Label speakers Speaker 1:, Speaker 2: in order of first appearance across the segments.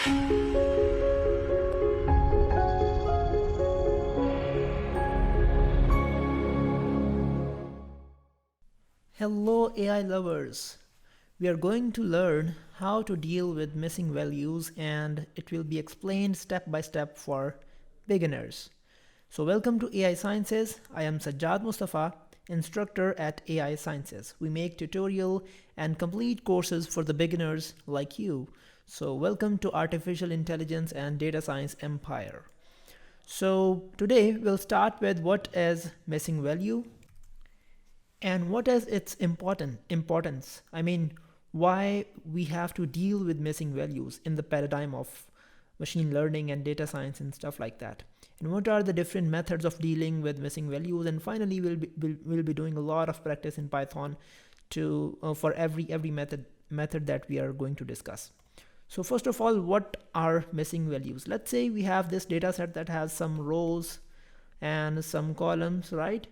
Speaker 1: Hello AI lovers! We are going to learn how to deal with missing values, and it will be explained step by step for beginners. So welcome to AI Sciences. I am Sajjad Mustafa, instructor at AI Sciences. We make tutorial and complete courses for the beginners like you. So welcome to Artificial Intelligence and Data Science Empire. So today we'll start with what is missing value and what is its importance. I mean, why we have to deal with missing values in the paradigm of machine learning and data science and stuff like that, and what are the different methods of dealing with missing values. And finally we'll be doing a lot of practice in Python to for every method that we are going to discuss. So first of all, what are missing values? Let's say we have this data set that has some rows and some columns, right?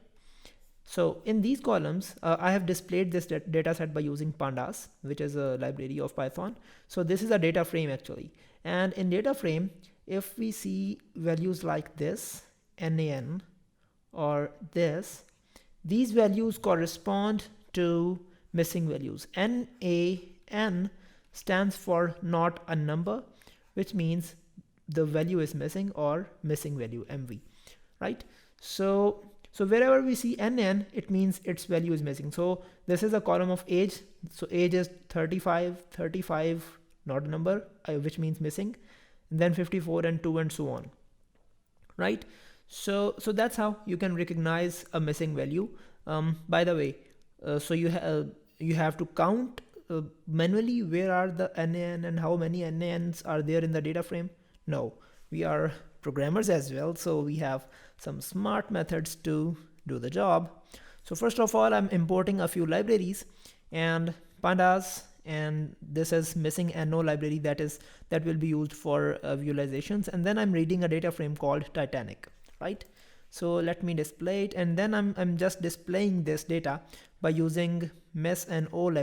Speaker 1: So in these columns, I have displayed this data set by using pandas, which is a library of Python. So this is a data frame actually. And in data frame, if we see values like this, NaN, or this, these values correspond to missing values. NaN stands for not a number, which means the value is missing, or missing value, MV, right? So wherever we see NN, it means its value is missing. So this is a column of age. So age is 35, not a number, which means missing. And then 54 and 2 and so on, right? So that's how you can recognize a missing value. By the way, so you have to count manually where are the NaN and how many NaNs are there in the data frame. No, we are programmers as well, so we have some smart methods to do the job. So first of all, I'm importing a few libraries and pandas, and this is missing NO library that will be used for visualizations. And then I'm reading a data frame called Titanic, right? So let me display it, and then I'm just displaying this data by using MSNO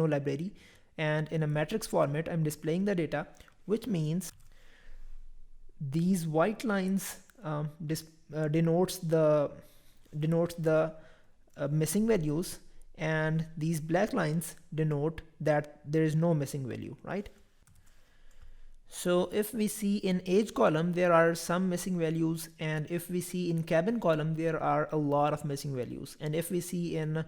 Speaker 1: library, and in a matrix format I'm displaying the data, which means these white lines denotes the missing values, and these black lines denote that there is no missing value, right? So if we see in age column, there are some missing values, and if we see in cabin column, there are a lot of missing values, and if we see in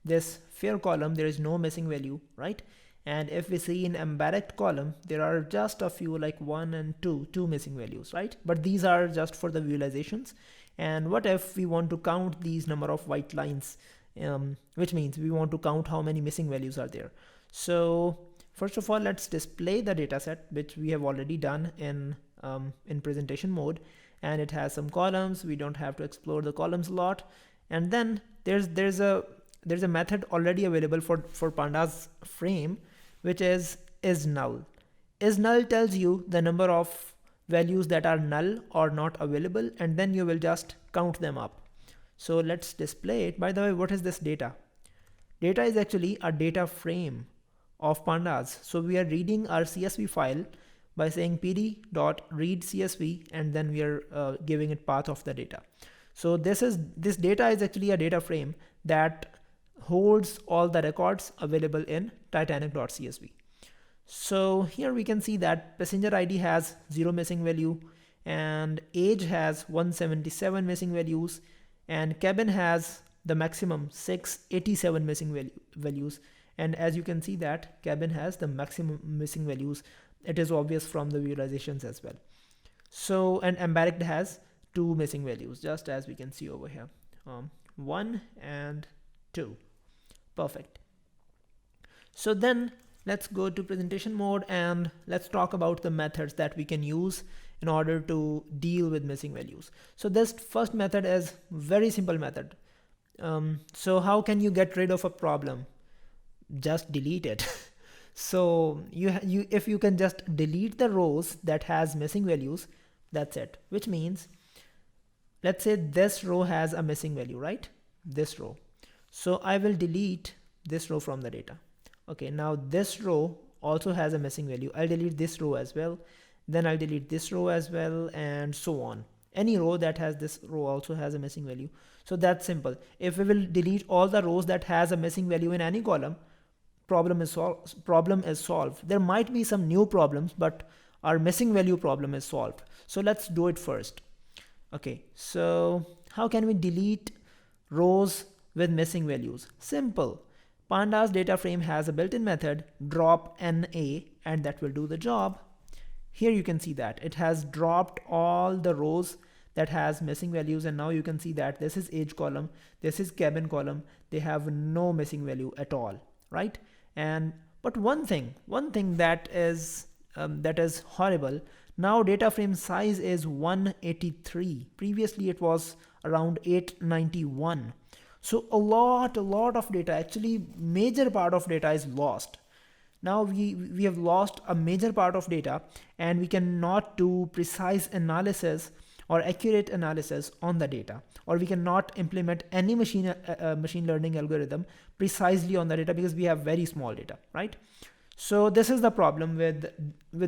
Speaker 1: this fair column, there is no missing value, right? And if we see in embarrassed column, there are just a few, like 1 and 2 missing values, right? But these are just for the visualizations. And what if we want to count these number of white lines, which means we want to count how many missing values are there. So first of all, let's display the data set, which we have already done in presentation mode, and it has some columns. We don't have to explore the columns a lot. And then there's a method already available for pandas frame, which is null. Is null tells you the number of values that are null or not available, and then you will just count them up. So let's display it. By the way, what is this data? Data is actually a data frame of pandas. So we are reading our CSV file by saying pd.read CSV, and then we are giving it path of the data. So this data is actually a data frame that holds all the records available in titanic.csv. So here we can see that passenger ID has 0 missing value, and age has 177 missing values, and cabin has the maximum 687 missing values. And as you can see that cabin has the maximum missing values. It is obvious from the visualizations as well. So, and embarrassed has 2 missing values, just as we can see over here, 1 and 2. Perfect. So then let's go to presentation mode, and let's talk about the methods that we can use in order to deal with missing values. So this first method is very simple method. So how can you get rid of a problem? Just delete it. So if you can just delete the rows that has missing values, that's it. Which means, let's say this row has a missing value, right? This row. So I will delete this row from the data. Okay, now this row also has a missing value. I'll delete this row as well, then I'll delete this row as well, and so on. Any row that has this row also has a missing value. So that's simple. If we will delete all the rows that has a missing value in any column, problem is solved. There might be some new problems, but our missing value problem is solved. So let's do it first. Okay, so how can we delete rows with missing values? Simple. Pandas data frame has a built-in method drop NA, and that will do the job. Here you can see that it has dropped all the rows that has missing values, and now you can see that this is age column, this is cabin column, they have no missing value at all, right? And but one thing that is horrible. Now data frame size is 183. Previously it was around 891. So a lot of data, actually major part of data is lost. Now we have lost a major part of data, and we cannot do precise analysis or accurate analysis on the data, or we cannot implement any machine learning algorithm precisely on the data because we have very small data, right? So this is the problem with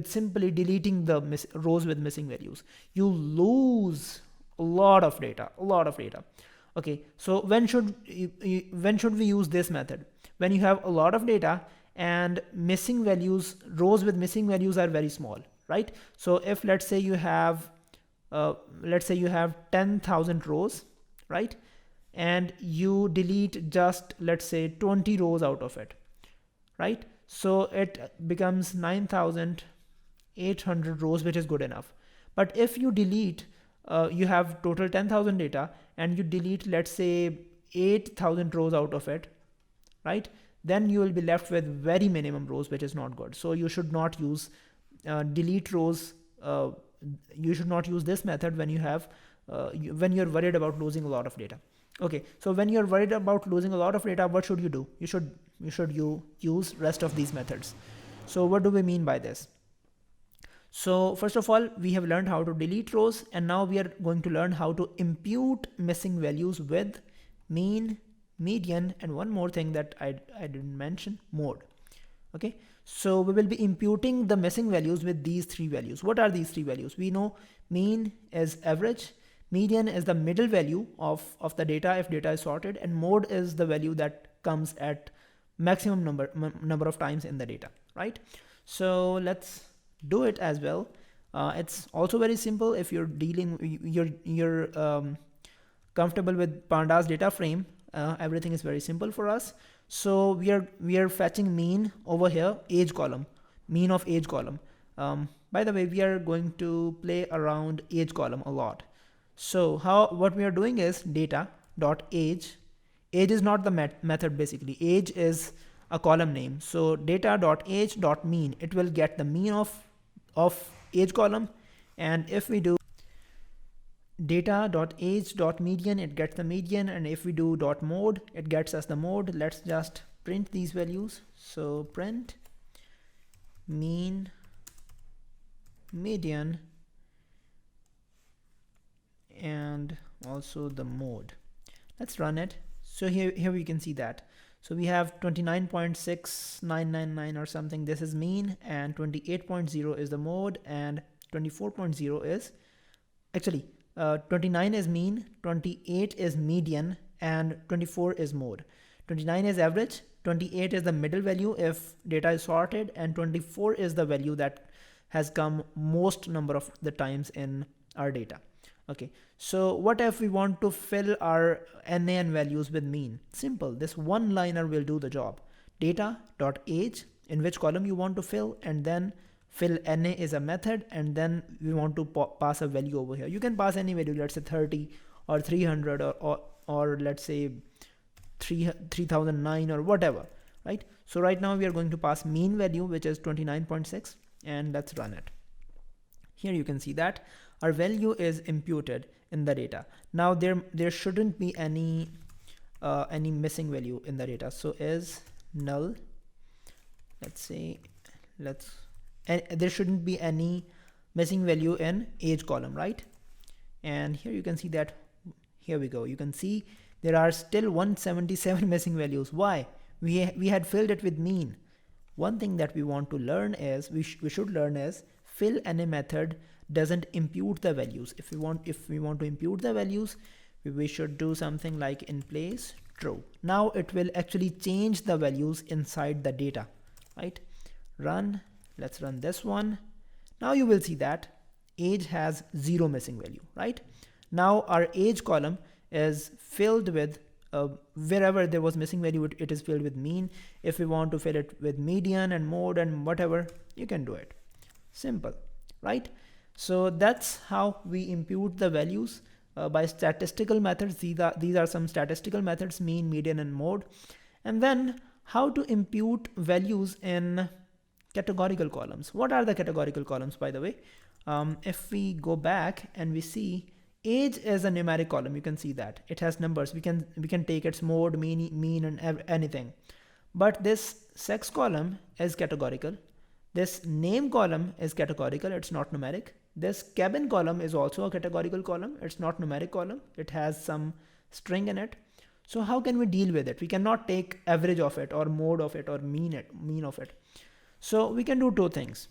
Speaker 1: simply deleting the rows with missing values. You lose a lot of data. Okay, so when should we use this method? When you have a lot of data and missing values, rows with missing values are very small, right? So if let's say you have 10,000 rows, right? And you delete just, let's say, 20 rows out of it, right? So it becomes 9,800 rows, which is good enough. But if you delete, you have total 10,000 data and you delete, let's say, 8,000 rows out of it, right? Then you will be left with very minimum rows, which is not good. So you should not use delete rows. You should not use this method when you have when you're worried about losing a lot of data. Okay, so when you're worried about losing a lot of data, what should you do? You should use rest of these methods. So what do we mean by this? So first of all, we have learned how to delete rows, and now we are going to learn how to impute missing values with mean, median, and one more thing that I didn't mention, mode. Okay, so we will be imputing the missing values with these three values. What are these three values? We know mean is average, median is the middle value of the data if data is sorted, and mode is the value that comes at maximum number of times in the data, right? So let's do it as well. It's also very simple. If you're comfortable with pandas data frame, everything is very simple for us. So we are fetching mean over here, age column, mean of age column. By the way, we are going to play around age column a lot. So what we are doing is data dot age. Age is not the method basically. Age is a column name. So data dot age dot mean, it will get the mean of age column, and if we do data dot age dot median, it gets the median, and if we do dot mode, it gets us the mode. Let's just print these values. So print mean, median, and also the mode. Let's run it. So here we can see that. So we have 29.6999 or something. This is mean, and 28.0 is the mode, and 24.0 is actually 29 is mean, 28 is median, and 24 is mode. 29 is average, 28 is the middle value if data is sorted, and 24 is the value that has come most number of the times in our data. Okay, so what if we want to fill our NaN values with mean? Simple, this one liner will do the job. Data dot age, in which column you want to fill, and then fill NA is a method, and then we want to pass a value over here. You can pass any value, let's say 30 or 300 or let's say 3009 or whatever, right? So right now we are going to pass mean value, which is 29.6, and let's run it. Here you can see that our value is imputed in the data. Now there shouldn't be any missing value in the data. So is null, there shouldn't be any missing value in age column, right? And here you can see that, here we go. You can see there are still 177 missing values. Why? We had filled it with mean. one thing that we want to learn is, we should learn is, fill any method doesn't impute the values. If we want to impute the values, we should do something like in place true. Now it will actually change the values inside the data, right? Run, let's run this one. Now you will see that age has 0 missing value, right? Now our age column is filled with wherever there was missing value, it is filled with mean. If we want to fill it with median and mode and whatever, you can do it. Simple, right? So that's how we impute the values by statistical methods. These are some statistical methods: mean, median, and mode. And then how to impute values in categorical columns. What are the categorical columns, by the way? If we go back and we see, age is a numeric column. You can see that it has numbers. We can take its mode, mean, and anything. But this sex column is categorical. This name column is categorical. It's not numeric. This cabin column is also a categorical column. It's not numeric column. It has some string in it. So how can we deal with it? We cannot take average of it or mode of it or mean of it. So we can do two things.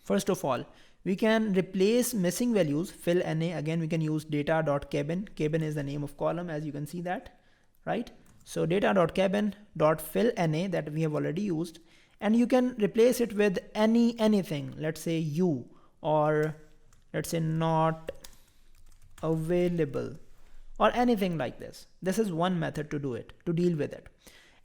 Speaker 1: First of all, we can replace missing values, fill NA. Again, we can use data.cabin. Cabin is the name of column, as you can see that, right? So data.cabin.fill NA, that we have already used, and you can replace it with anything. Let's say you, or let's say not available, or anything like this. This is one method to do it, to deal with it.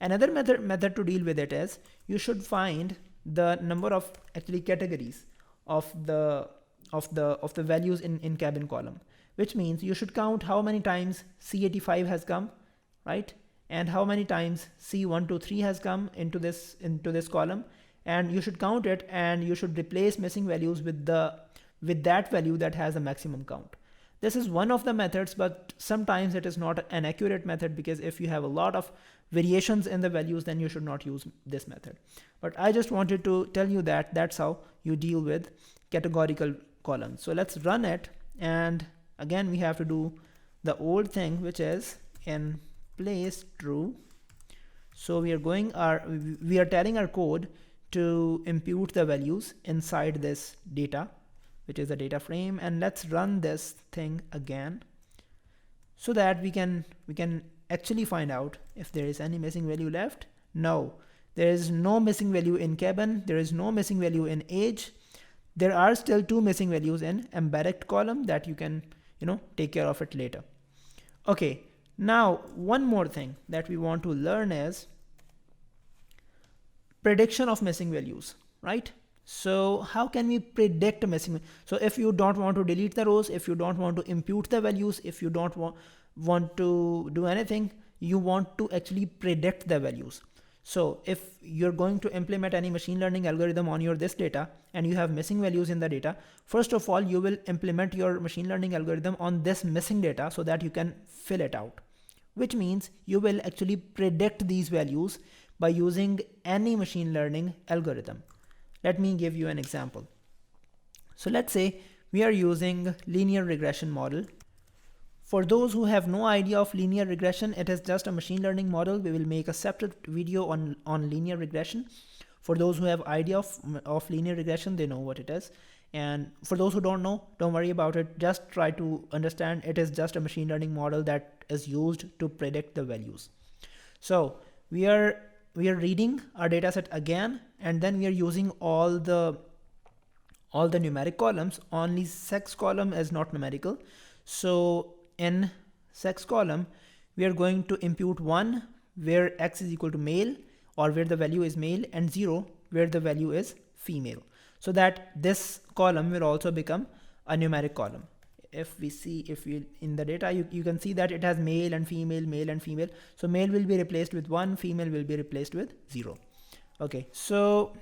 Speaker 1: Another method to deal with it is, you should find the number of actually categories of the values in cabin column, which means you should count how many times C85 has come, right? And how many times C123 has come into this column, and you should count it, and you should replace missing values with that value that has a maximum count. This is one of the methods, but sometimes it is not an accurate method, because if you have a lot of variations in the values, then you should not use this method. But I just wanted to tell you that that's how you deal with categorical columns. So let's run it, and again we have to do the old thing, which is in place true. So we are telling our code to impute the values inside this data, which is the data frame, and let's run this thing again, so that we can actually find out if there is any missing value left. No, there is no missing value in cabin. There is no missing value in age. There are still 2 missing values in embarrassed column that you can take care of it later. Okay, now one more thing that we want to learn is prediction of missing values, right? So how can we predict missing? So if you don't want to delete the rows, if you don't want to impute the values, if you don't want to do anything, you want to actually predict the values. So if you're going to implement any machine learning algorithm on this data, and you have missing values in the data, first of all, you will implement your machine learning algorithm on this missing data so that you can fill it out, which means you will actually predict these values by using any machine learning algorithm. Let me give you an example. So let's say we are using linear regression model. For those who have no idea of linear regression, it is just a machine learning model. We will make a separate video on linear regression. For those who have idea of linear regression, they know what it is. And for those who don't know, don't worry about it. Just try to understand it is just a machine learning model that is used to predict the values. So we are reading our data set again, and then we are using all the numeric columns. Only sex column is not numerical. So in sex column, we are going to impute 1 where x is equal to male, or where the value is male, and 0 where the value is female, so that this column will also become a numeric column. If we in the data, you can see that it has male and female. So male will be replaced with 1, female will be replaced with 0. Okay, so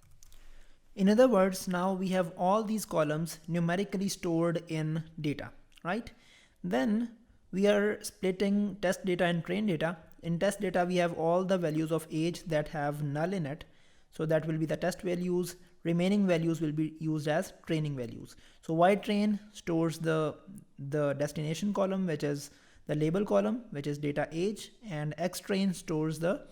Speaker 1: in other words, now we have all these columns numerically stored in data, right? Then we are splitting test data and train data. In test data, we have all the values of age that have null in it. So that will be the test values. Remaining values will be used as training values. So ytrain stores the destination column, which is the label column, which is data age, and xtrain stores the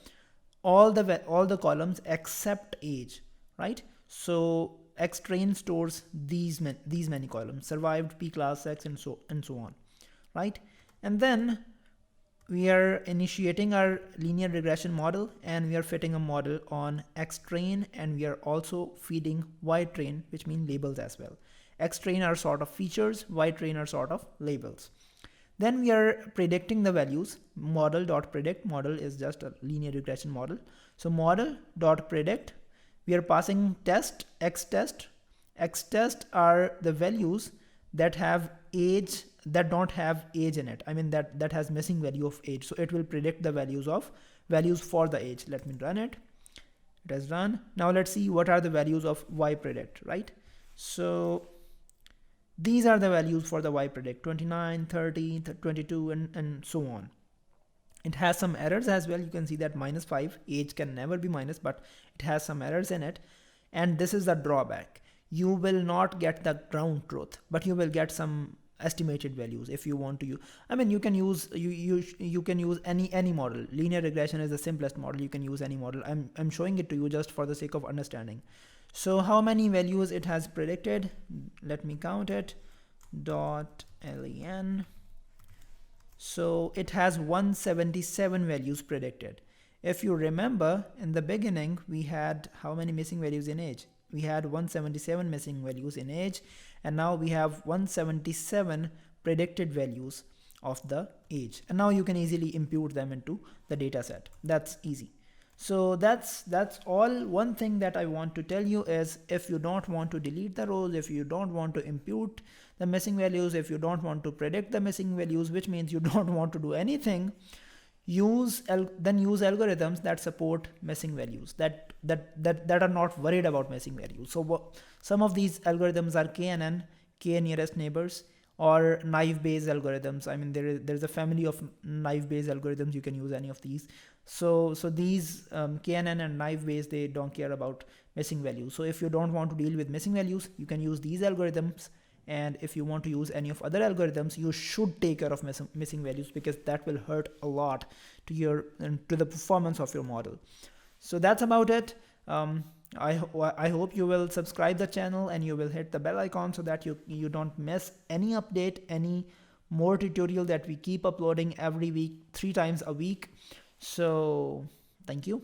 Speaker 1: all the columns except age, right? So xtrain stores these many columns: survived, p class, sex, and so on, right? And then we are initiating our linear regression model, and we are fitting a model on xtrain, and we are also feeding ytrain, which mean labels as well. Xtrain are sort of features, ytrain are sort of labels. Then we are predicting the values. Model.predict, model is just a linear regression model. So model.predict, we are passing test, xtest. Xtest are the values that have age, that don't have age in it. I mean that has missing value of age. So it will predict the values for the age. Let me run it. It has run. Now let's see what are the values of y predict, right? So these are the values for the y predict: 29, 30, 22, and so on. It has some errors as well. You can see that -5, age can never be minus, but it has some errors in it. And this is the drawback. You will not get the ground truth, but you will get some estimated values if you want to use. I mean, you can use you can use any model. Linear regression is the simplest model. You can use any model. I'm showing it to you just for the sake of understanding. So how many values it has predicted? Let me count it. .len. So it has 177 values predicted. If you remember, in the beginning we had how many missing values in age? We had 177 missing values in age, and now we have 177 predicted values of the age, and now you can easily impute them into the data set. That's easy. So that's all. One thing that I want to tell you is, if you don't want to delete the rows, if you don't want to impute the missing values, if you don't want to predict the missing values, which means you don't want to do anything, use algorithms that support missing values, that are not worried about missing values. So some of these algorithms are KNN, k nearest neighbors, or naive Bayes algorithms. I mean, there's a family of naive Bayes algorithms. You can use any of these. So these KNN and naive Bayes, they don't care about missing values. So if you don't want to deal with missing values, you can use these algorithms. And if you want to use any of other algorithms, you should take care of missing values, because that will hurt a lot to the performance of your model. So that's about it. I hope you will subscribe the channel, and you will hit the bell icon so that you don't miss any update, any more tutorial that we keep uploading every week, 3 times a week. So thank you.